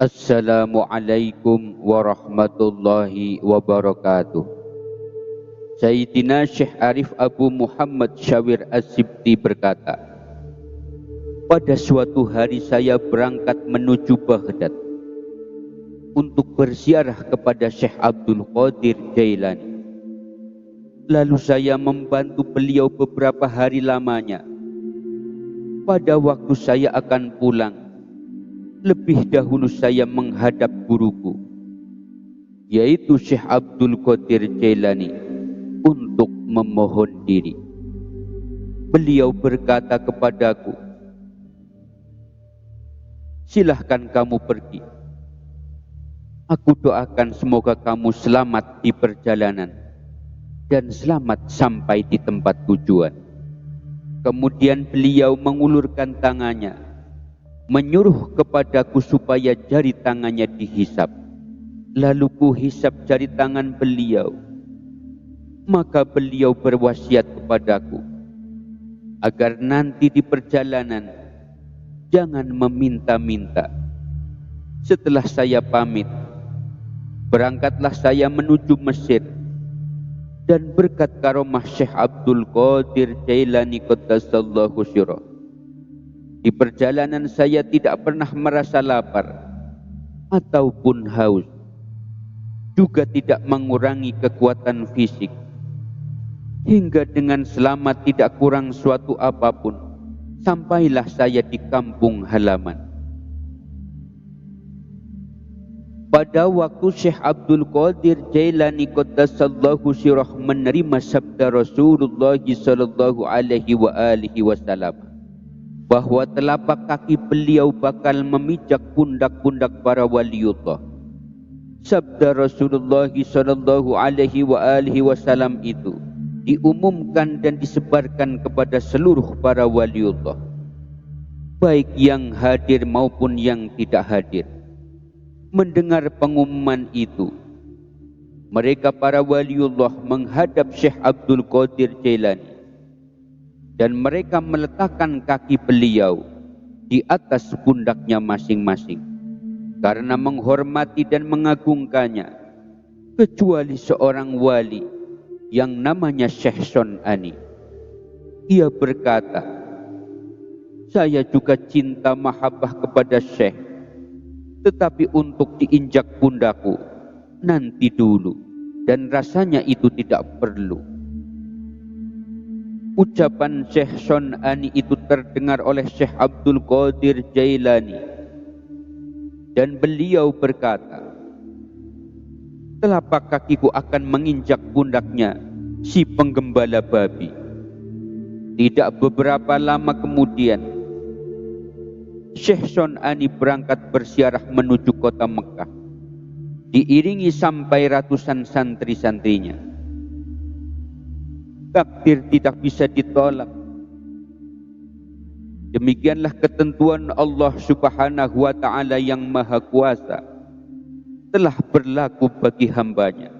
Assalamualaikum warahmatullahi wabarakatuh. Sayyidina Syekh Arif Abu Muhammad Syawir Az-Zibti berkata, pada suatu hari saya berangkat menuju Baghdad untuk berziarah kepada Syekh Abdul Qadir Jailani. Lalu saya membantu beliau beberapa hari lamanya. Pada waktu saya akan pulang, lebih dahulu saya menghadap guruku, yaitu Syekh Abdul Qadir Jailani, untuk memohon diri. Beliau berkata kepadaku, silahkan kamu pergi. Aku doakan semoga kamu selamat di perjalanan dan selamat sampai di tempat tujuan. Kemudian beliau mengulurkan tangannya, menyuruh kepadaku supaya jari tangannya dihisap. Lalu kuhisap jari tangan beliau. Maka beliau berwasiat kepadaku agar nanti di perjalanan jangan meminta-minta. Setelah saya pamit, berangkatlah saya menuju Mesir, dan berkat karomah Syekh Abdul Qadir Jailani Qaddasallahu Sirrah, di perjalanan saya tidak pernah merasa lapar ataupun haus, juga tidak mengurangi kekuatan fisik, hingga dengan selamat tidak kurang suatu apapun, sampailah saya di kampung halaman. Pada waktu Syekh Abdul Qadir Jailani Qaddasallahu Sirrah menerima sabda Rasulullah sallallahu alaihi wasallam bahwa telapak kaki beliau bakal memijak pundak-pundak para waliullah. Sabda Rasulullah sallallahu alaihi wasallam itu diumumkan dan disebarkan kepada seluruh para waliullah, baik yang hadir maupun yang tidak hadir. Mendengar pengumuman itu, mereka para waliullah menghadap Syekh Abdul Qadir Jailani, dan mereka meletakkan kaki beliau di atas pundaknya masing-masing karena menghormati dan mengagungkannya, kecuali seorang wali yang namanya Syekh Son'ani. Ia berkata, saya juga cinta mahabbah kepada Syekh, tetapi untuk diinjak pundakku nanti dulu, dan rasanya itu tidak perlu. Ucapan Syekh Son'ani itu terdengar oleh Syekh Abdul Qadir Jailani, dan beliau berkata, telapak kakiku akan menginjak pundaknya si penggembala babi. Tidak beberapa lama kemudian, Syekh Son'ani berangkat berziarah menuju kota Mekah, diiringi sampai ratusan santri-santrinya. Takdir tidak bisa ditolak. Demikianlah ketentuan Allah Subhanahu wa ta'ala yang maha kuasa telah berlaku bagi hambanya.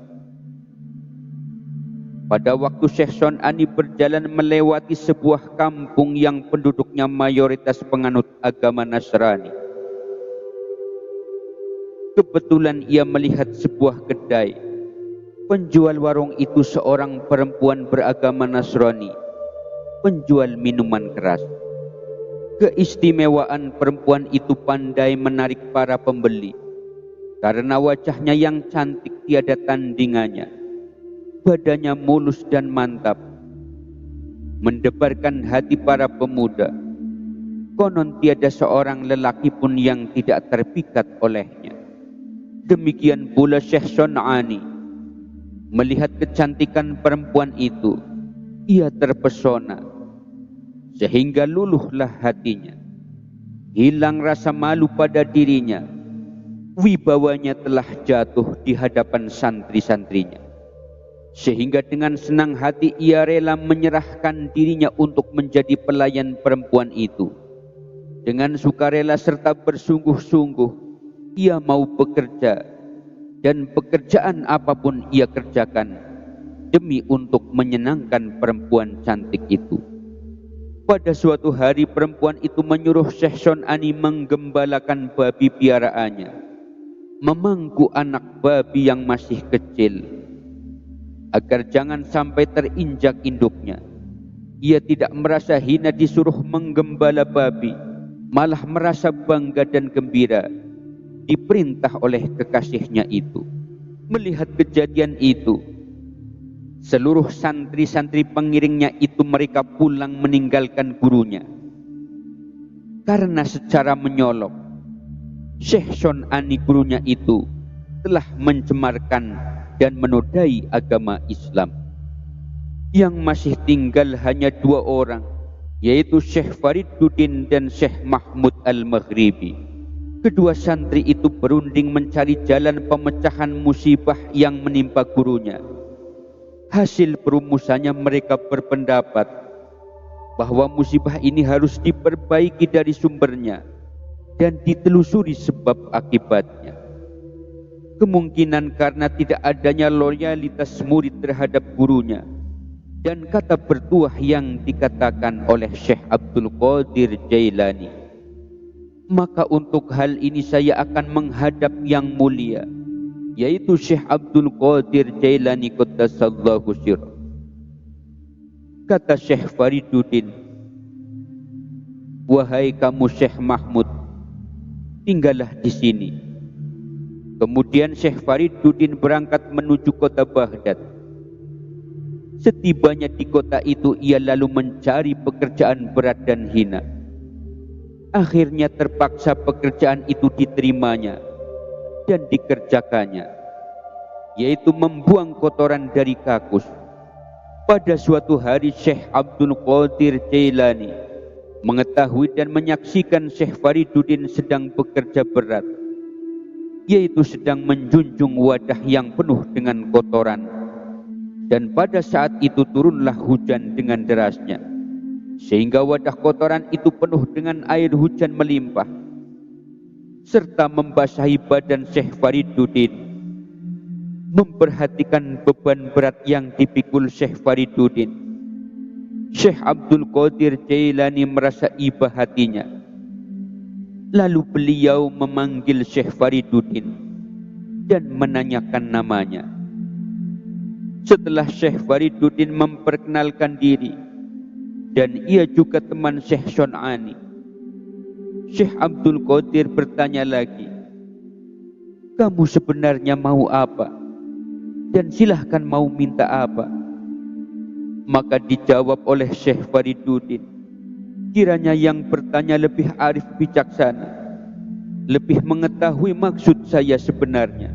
Pada waktu Syekh Son'ani berjalan melewati sebuah kampung yang penduduknya mayoritas penganut agama Nasrani, kebetulan ia melihat sebuah kedai. Penjual warung itu seorang perempuan beragama Nasrani, penjual minuman keras. Keistimewaan perempuan itu pandai menarik para pembeli karena wajahnya yang cantik tiada tandingannya, badannya mulus dan mantap, mendebarkan hati para pemuda. Konon tiada seorang lelaki pun yang tidak terpikat olehnya. Demikian pula Syekh Son'ani. Melihat kecantikan perempuan itu, ia terpesona, sehingga luluhlah hatinya. Hilang rasa malu pada dirinya. Wibawanya telah jatuh di hadapan santri-santrinya, sehingga dengan senang hati ia rela menyerahkan dirinya untuk menjadi pelayan perempuan itu. Dengan sukarela serta bersungguh-sungguh ia mau bekerja, dan pekerjaan apapun ia kerjakan demi untuk menyenangkan perempuan cantik itu. Pada suatu hari perempuan itu menyuruh Syekh Son'ani menggembalakan babi piaraannya memangku anak babi yang masih kecil, agar jangan sampai terinjak induknya. Ia tidak merasa hina disuruh menggembala babi, malah merasa bangga dan gembira diperintah oleh kekasihnya itu. Melihat kejadian itu, seluruh santri-santri pengiringnya itu mereka pulang meninggalkan gurunya. Karena secara menyolok, Syekh Shon'ani gurunya itu telah mencemarkan dan menodai agama Islam. Yang masih tinggal hanya 2 orang, yaitu Syekh Fariduddin dan Syekh Mahmud Al-Maghribi. Kedua santri itu berunding mencari jalan pemecahan musibah yang menimpa gurunya. Hasil perumusannya mereka berpendapat bahwa musibah ini harus diperbaiki dari sumbernya dan ditelusuri sebab akibatnya. Kemungkinan karena tidak adanya loyalitas murid terhadap gurunya dan kata bertuah yang dikatakan oleh Syekh Abdul Qadir Jailani. Maka untuk hal ini saya akan menghadap yang mulia, yaitu Syekh Abdul Qadir Jailani Qaddasallahu sirrah. Kata Syekh Fariduddin, "Wahai kamu Syekh Mahmud, tinggallah di sini." Kemudian Syekh Fariduddin berangkat menuju kota Baghdad. Setibanya di kota itu, ia lalu mencari pekerjaan berat dan hina. Akhirnya terpaksa pekerjaan itu diterimanya dan dikerjakannya, yaitu membuang kotoran dari kakus. Pada suatu hari Syekh Abdul Qadir Jailani mengetahui dan menyaksikan Syekh Fariduddin sedang bekerja berat, yaitu sedang menjunjung wadah yang penuh dengan kotoran. Dan pada saat itu turunlah hujan dengan derasnya, sehingga wadah kotoran itu penuh dengan air hujan melimpah, serta membasahi badan Syekh Fariduddin. Memperhatikan beban berat yang dipikul Syekh Fariduddin, Syekh Abdul Qadir Jailani merasa iba hatinya. Lalu beliau memanggil Syekh Fariduddin dan menanyakan namanya. Setelah Syekh Fariduddin memperkenalkan diri dan ia juga teman Syekh Shon'ani, Syekh Abdul Qadir bertanya lagi, "Kamu sebenarnya mau apa? Dan silahkan mau minta apa?" Maka dijawab oleh Syekh Fariduddin, "Kiranya yang bertanya lebih arif bijaksana, lebih mengetahui maksud saya sebenarnya."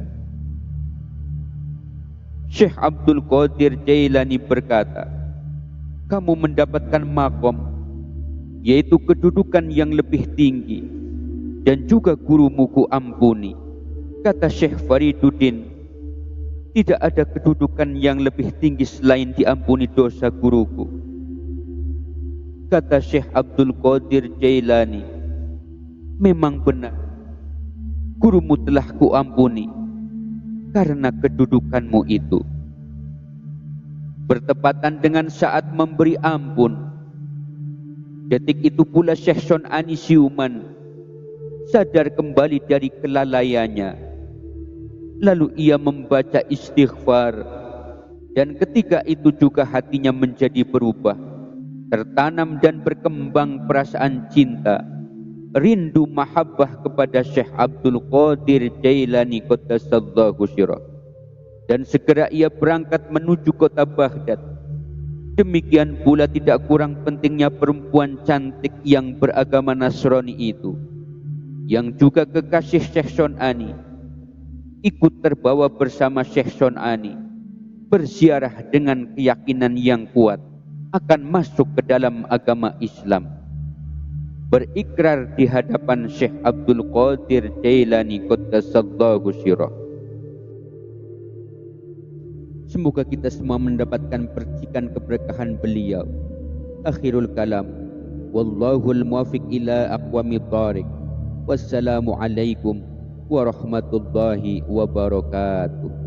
Syekh Abdul Qadir Jailani berkata, "Kamu mendapatkan makom, yaitu kedudukan yang lebih tinggi, dan juga gurumu ku ampuni." Kata Syekh Fariduddin, "Tidak ada kedudukan yang lebih tinggi selain diampuni dosa guruku." Kata Syekh Abdul Qadir Jailani, "Memang benar, gurumu telah ku ampuni karena kedudukanmu itu." Bertepatan dengan saat memberi ampun, detik itu pula Syekh Shon'ani siuman sadar kembali dari kelalaiannya. Lalu ia membaca istighfar, dan ketika itu juga hatinya menjadi berubah, tertanam dan berkembang perasaan cinta, rindu mahabbah kepada Syekh Abdul Qadir Jailani Qaddasallahu sirrah. Dan segera ia berangkat menuju kota Baghdad. Demikian pula tidak kurang pentingnya perempuan cantik yang beragama Nasrani itu, yang juga kekasih Syekh Shon'ani, ikut terbawa bersama Syekh Shon'ani berziarah dengan keyakinan yang kuat akan masuk ke dalam agama Islam, berikrar di hadapan Syekh Abdul Qadir Jailani Qaddasallahu sirrah. Semoga kita semua mendapatkan percikan keberkahan beliau. Akhirul kalam, wallahul muwafiq ila aqwamit thariq. Wassalamu alaikum warahmatullahi wabarakatuh.